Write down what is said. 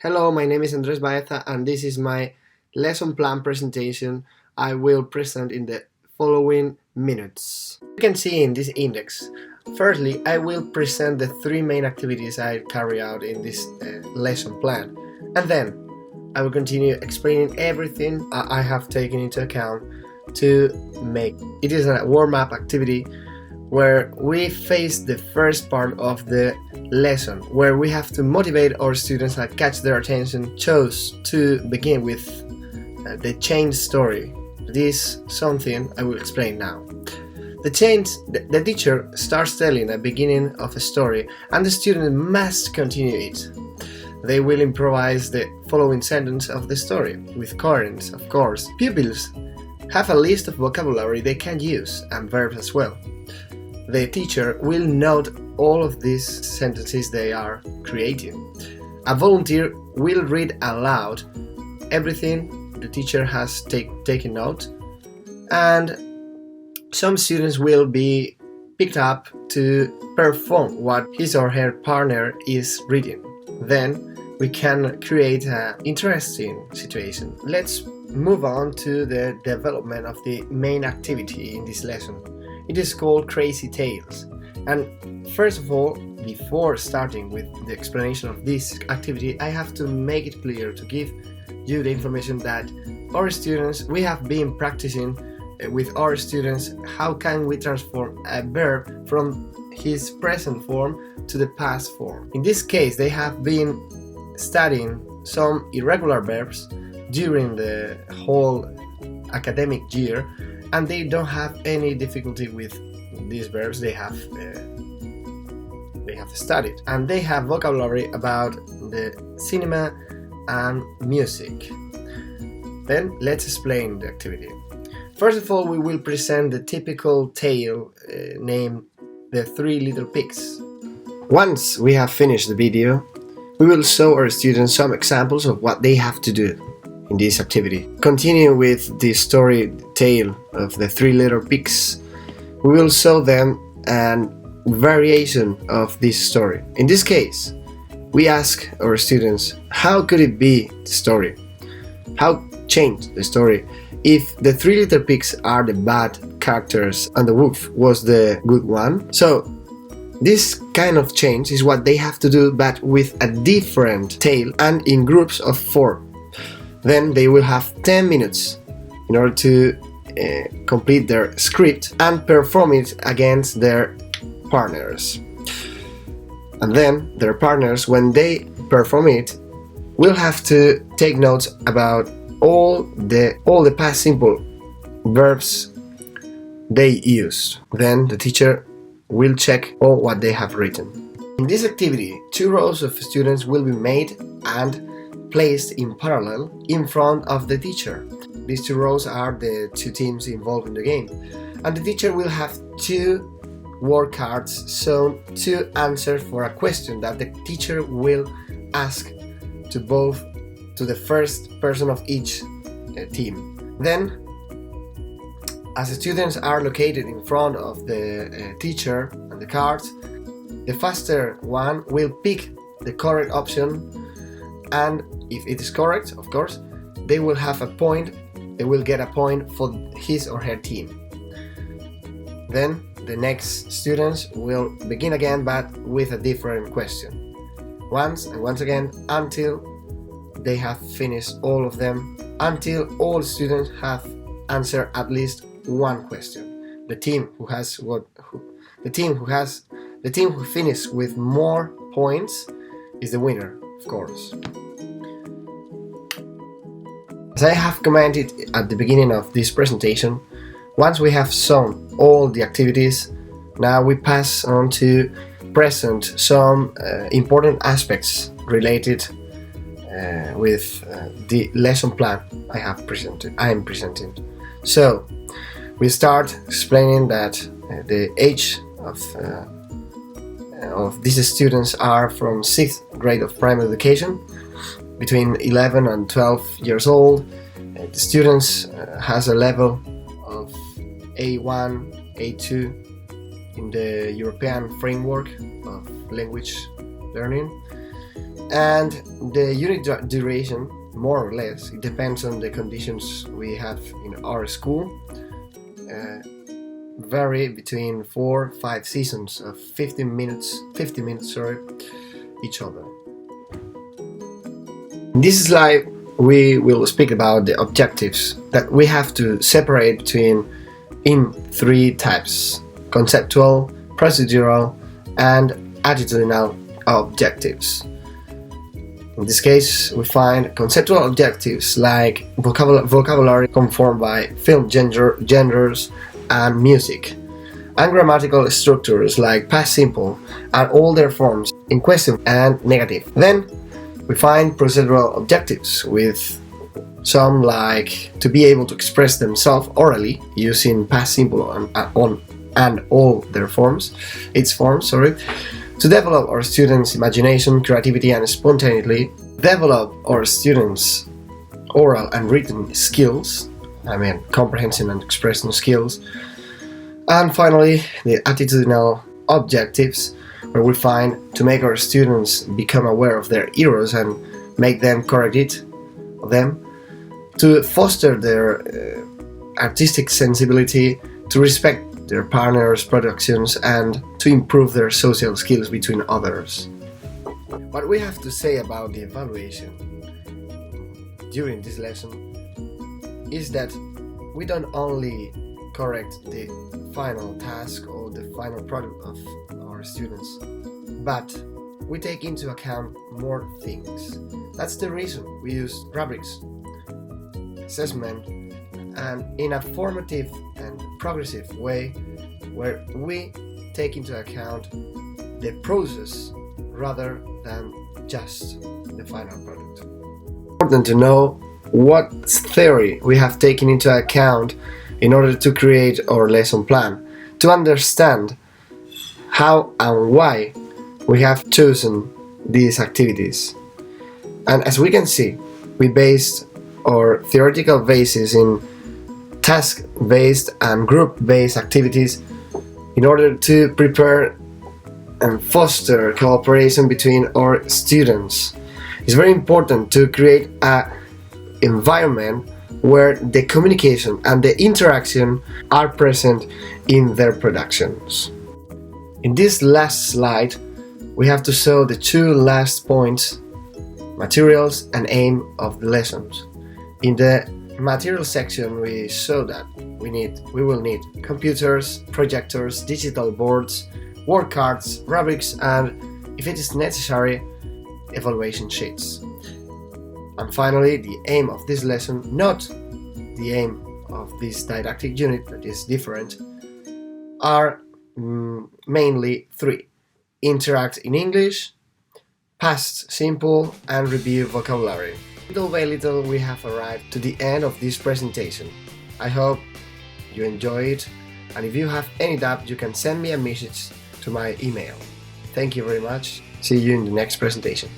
Hello, my name is Baeza and this is my lesson plan presentation I will present in the following minutes. You can see in this index. Firstly, I will present the three main activities I carry out in this lesson plan, and then I will continue explaining everything I have taken into account to make. It is a warm-up activity where we face the first part of the lesson, where we have to motivate our students and catch their attention. Chose to begin with the change story. This is something I will explain now. The teacher starts telling the beginning of a story and the student must continue it. They will improvise the following sentence of the story with coherence, of course. Pupils have a list of vocabulary they can use and verbs as well. The teacher will note all of these sentences they are creating. A volunteer will read aloud everything the teacher has taken note, and some students will be picked up to perform what his or her partner is reading. Then we can create an interesting situation. Let's move on to the development of the main activity in this lesson. It is called Crazy Tales. And first of all, before starting with the explanation of this activity, I have to make it clear to give you the information that our students, we have been practicing with our students how can we transform a verb from his present form to the past form. In this case, they have been studying some irregular verbs during the whole academic year, and they don't have any difficulty with these verbs they have studied, and they have vocabulary about the cinema and music. Then let's explain the activity. First of all, we will present the typical tale named The Three Little Pigs. Once we have finished the video, we will show our students some examples of what they have to do in this activity. Continue with the story tale of the Three Little Pigs. We will show them a variation of this story. In this case, we ask our students, how could it be the story? How change the story if the Three Little Pigs are the bad characters and the wolf was the good one? So this kind of change is what they have to do, but with a different tale and in groups of 4. Then they will have 10 minutes in order to complete their script and perform it against their partners. And then their partners, when they perform it, will have to take notes about all the past simple verbs they used. Then the teacher will check all what they have written. In this activity, 2 rows of students will be made and placed in parallel in front of the teacher. These 2 rows are the 2 teams involved in the game, and the teacher will have 2 word cards shown to answer for a question that the teacher will ask to the first person of each team. Then, as the students are located in front of the teacher and the cards, the faster one will pick the correct option, and if it is correct, of course, they will have a point. They will get a point for his or her team. Then the next students will begin again, but with a different question. Once and once again until they have finished all of them, until all students have answered at least one question. The team who finishes with more points is the winner, of course. As I have commented at the beginning of this presentation, once we have shown all the activities, now we pass on to present some important aspects related with the lesson plan I am presenting. So we start explaining that the age of these students are from 6th grade of primary education, between 11 and 12 years old. The students has a level of A1, A2 in the European framework of language learning. And the unit duration, more or less, it depends on the conditions we have in our school, vary between 4-5 seasons of 50 minutes each other. In this slide we will speak about the objectives that we have to separate between in 3 types: conceptual, procedural, and attitudinal objectives. In this case, we find conceptual objectives like vocabulary conformed by film genders and music, and grammatical structures like past simple and all their forms in question and negative. Then we find procedural objectives with some like to be able to express themselves orally using past simple and all their forms, to develop our students' imagination, creativity, and spontaneity, develop our students' oral and written skills, comprehension and expression skills, and finally the attitudinal objectives, where we find to make our students become aware of their errors and make them correct them, to foster their artistic sensibility, to respect their partners' productions, and to improve their social skills between others. What we have to say about the evaluation during this lesson is that we don't only correct the final task or the final product of our students, but we take into account more things. That's the reason we use rubrics, assessment, and in a formative and progressive way, where we take into account the process rather than just the final product. It's important to know what theory we have taken into account in order to create our lesson plan, to understand how and why we have chosen these activities. And as we can see, we based our theoretical basis in task-based and group-based activities in order to prepare and foster cooperation between our students. It's very important to create an environment where the communication and the interaction are present in their productions. In this last slide, we have to show the 2 last points: materials and aim of the lessons. In the material section, we show that we will need computers, projectors, digital boards, word cards, rubrics, and, if it is necessary, evaluation sheets. And finally, the aim of this lesson, not the aim of this didactic unit that is different, are mainly 3: interact in English, past simple, and review vocabulary. Little by little we have arrived to the end of this presentation. I hope you enjoy it, and if you have any doubt you can send me a message to my email. Thank you very much. See you in the next presentation.